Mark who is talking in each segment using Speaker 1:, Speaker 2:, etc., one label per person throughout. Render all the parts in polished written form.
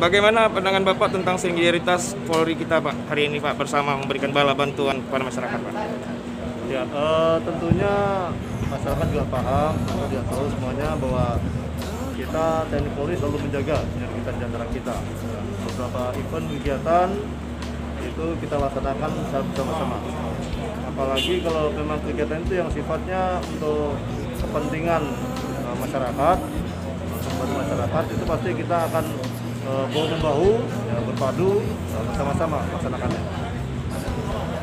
Speaker 1: Bagaimana pandangan Bapak tentang solidaritas Polri kita, Pak, hari ini, Pak, bersama memberikan bala bantuan kepada masyarakat, Pak?
Speaker 2: Ya, tentunya masyarakat juga paham, atau dia tahu semuanya bahwa kita TNI Polri selalu menjaga sinergitas di antara kita. Beberapa event kegiatan itu kita laksanakan secara bersama-sama. Apalagi kalau memang kegiatan itu yang sifatnya untuk kepentingan masyarakat, itu pasti kita akan bahu-membahu, ya, berpadu bersama-sama melaksanakannya.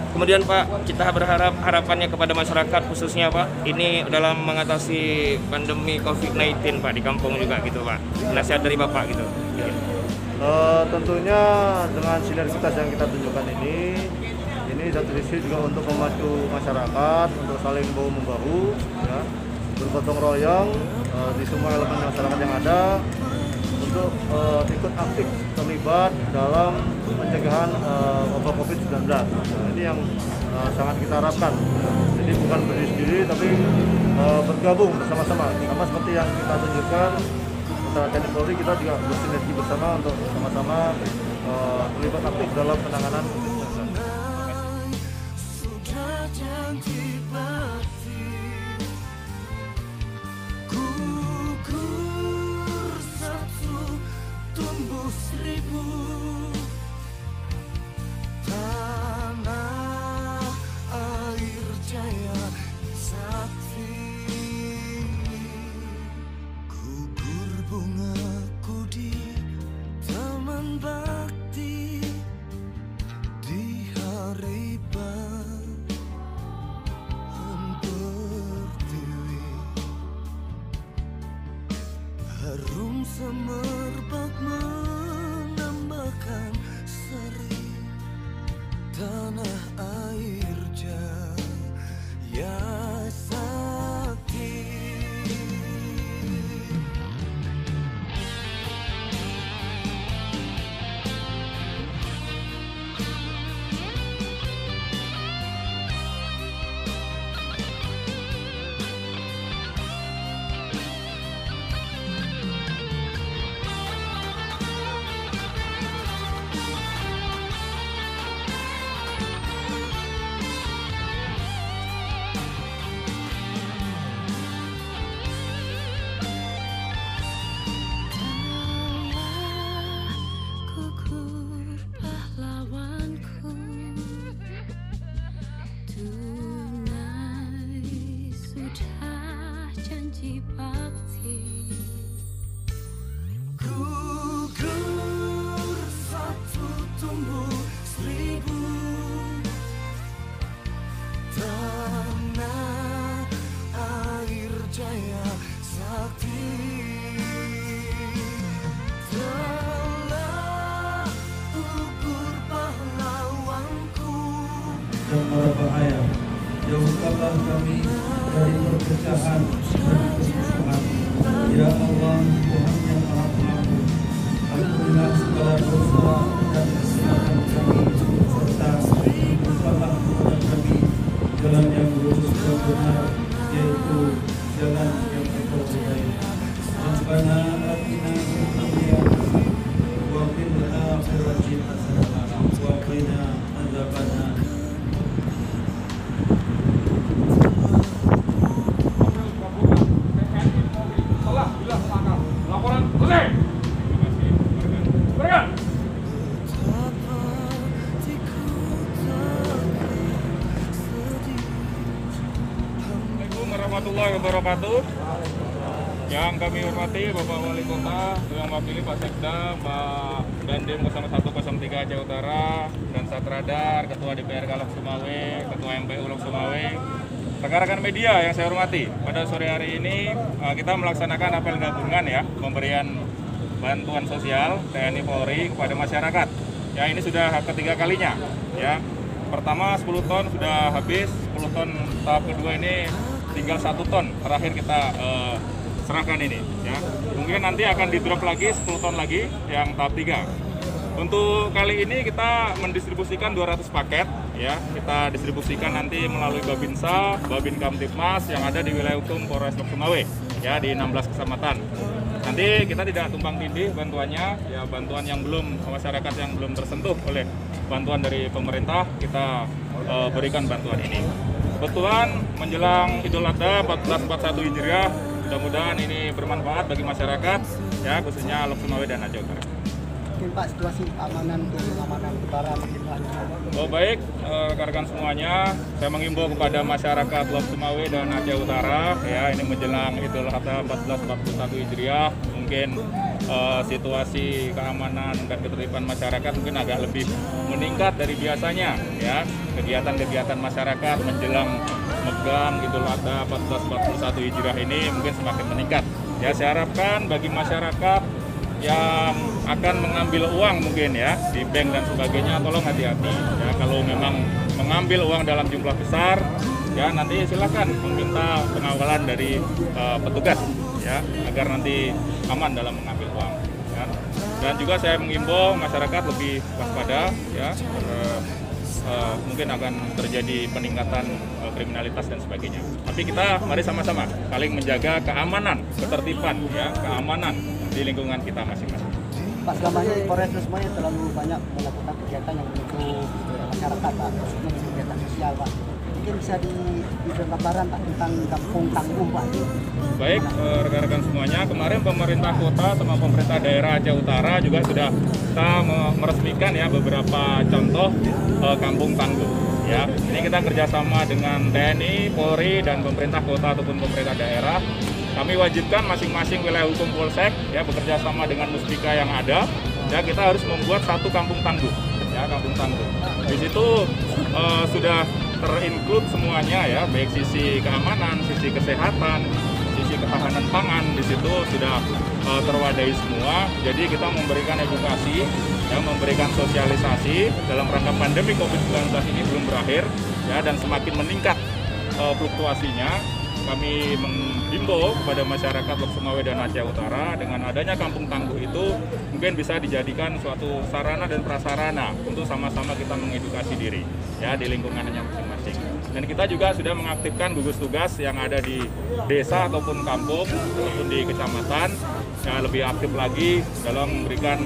Speaker 1: Kemudian, Pak, kita berharap harapannya kepada masyarakat khususnya, Pak, ini dalam mengatasi pandemi COVID-19, Pak, di kampung juga gitu, Pak. Nasihat dari Bapak gitu.
Speaker 2: Tentunya dengan sinergitas yang kita tunjukkan ini satu sisi juga untuk memacu masyarakat untuk saling bahu-membahu, ya, bergotong royong di semua elemen masyarakat yang ada untuk ikut aktif terlibat dalam pencegahan wabah COVID-19. Nah, ini yang sangat kita harapkan. Jadi bukan berdiri sendiri, tapi bergabung bersama-sama. Sama seperti yang kita tunjukkan antara TNI Polri, kita juga bersinergi bersama untuk sama-sama terlibat aktif dalam penanganan COVID-19.
Speaker 3: Harum semerbak menambahkan seri tanah air Jaya Sakti. Gugur satu tumbuh seribu, tanah air Jaya Sakti telah gugur pahlawanku.
Speaker 4: Yang Maha Bahaya, jauhkanlah kami dari perpecahan dan permusuhan. Ya Allah, Tuhan yang Maha Pengampun, ampunilah segala dosa dan kesalahan kami, serta tunjukkanlah kepada kami jalan yang lurus dan benar, yaitu jalan yang Engkau ridai. Rabbana atina fid dunya wa fil akhirati hasanah wa qina adzabannar.
Speaker 5: Warahmatullahi wabarakatuh. Yang kami hormati Bapak Wali Kota, yang mewakili Pak Sekda, Pak Dandim 0103 Aceh Utara, dan Satradar, Ketua DPR Kalak Sumawe, Ketua MPU Lok Sumawe, rekan-rekan media yang saya hormati. Pada sore hari ini kita melaksanakan apel gabungan, ya, pemberian bantuan sosial TNI Polri kepada masyarakat. Ya, ini sudah ketiga kalinya, ya. Pertama 10 ton sudah habis, 10 ton tahap kedua ini tinggal 1 ton terakhir kita serahkan ini, ya. Mungkin nanti akan di drop lagi 10 ton lagi yang tahap 3. Untuk kali ini kita mendistribusikan 200 paket, ya. Kita distribusikan nanti melalui Babinsa, Babin Kamtipmas yang ada di wilayah hukum Polres Lok Sumawe, ya, di 16 kecamatan. Nanti kita tidak tumpang tindih bantuannya, ya bantuan yang belum, masyarakat yang belum tersentuh oleh bantuan dari pemerintah, kita berikan bantuan ini. Kebetulan menjelang Idul Adha 1441 Hijriah, mudah-mudahan ini bermanfaat bagi masyarakat, ya khususnya Lok Sumawe dan Aceh Utara.
Speaker 6: Mungkin Pak situasi keamanan Lebaran
Speaker 5: Baik, rekan-rekan semuanya, saya mengimbau kepada masyarakat Lok Sumawe dan Aceh Utara, ya ini menjelang Idul Adha 1441 Hijriah, mungkin situasi keamanan dan ketertiban masyarakat mungkin agak lebih meningkat dari biasanya, ya kegiatan-kegiatan masyarakat menjelang megang Idul Adha 1441 Hijriah ini mungkin semakin meningkat. Ya saya harapkan bagi masyarakat yang akan mengambil uang mungkin ya di bank dan sebagainya, tolong hati-hati ya, kalau memang mengambil uang dalam jumlah besar ya nanti silakan meminta pengawalan dari petugas ya agar nanti aman dalam mengambil uang ya. Dan juga saya mengimbau masyarakat lebih waspada ya, mungkin akan terjadi peningkatan kriminalitas dan sebagainya. Tapi kita mari sama-sama saling menjaga keamanan, ketertiban ya, keamanan di lingkungan kita masing-masing.
Speaker 6: Pak, selama ini Polres semuanya terlalu banyak melakukan kegiatan yang untuk masyarakat Pak, khususnya kegiatan sosial Pak. Mungkin bisa diberi gambaran Pak tentang kampung tangguh Pak.
Speaker 5: Baik, rekan-rekan semuanya, kemarin pemerintah kota sama pemerintah daerah Aceh Utara juga sudah kita meresmikan ya beberapa contoh kampung tangguh. Ya, ini kita kerjasama dengan TNI, Polri, dan pemerintah kota ataupun pemerintah daerah. Kami wajibkan masing-masing wilayah hukum Polsek ya bekerja sama dengan muspika yang ada. Ya kita harus membuat satu kampung tangguh. Ya kampung tangguh. Di situ sudah terinclude semuanya ya, baik sisi keamanan, sisi kesehatan, sisi ketahanan pangan. Di situ sudah terwadai semua. Jadi kita memberikan edukasi, ya memberikan sosialisasi dalam rangka pandemi COVID-19 ini belum berakhir ya dan semakin meningkat fluktuasinya. Kami menghimbau kepada masyarakat Lok Sumawe dan Aceh Utara dengan adanya kampung tangguh itu mungkin bisa dijadikan suatu sarana dan prasarana untuk sama-sama kita mengedukasi diri ya di lingkungannya masing-masing. Dan kita juga sudah mengaktifkan gugus tugas yang ada di desa ataupun kampung ataupun di kecamatan ya lebih aktif lagi dalam memberikan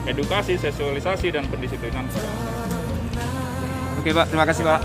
Speaker 5: edukasi, sosialisasi dan pendisiplinan kepada masyarakat.
Speaker 1: Oke Pak, terima kasih Pak.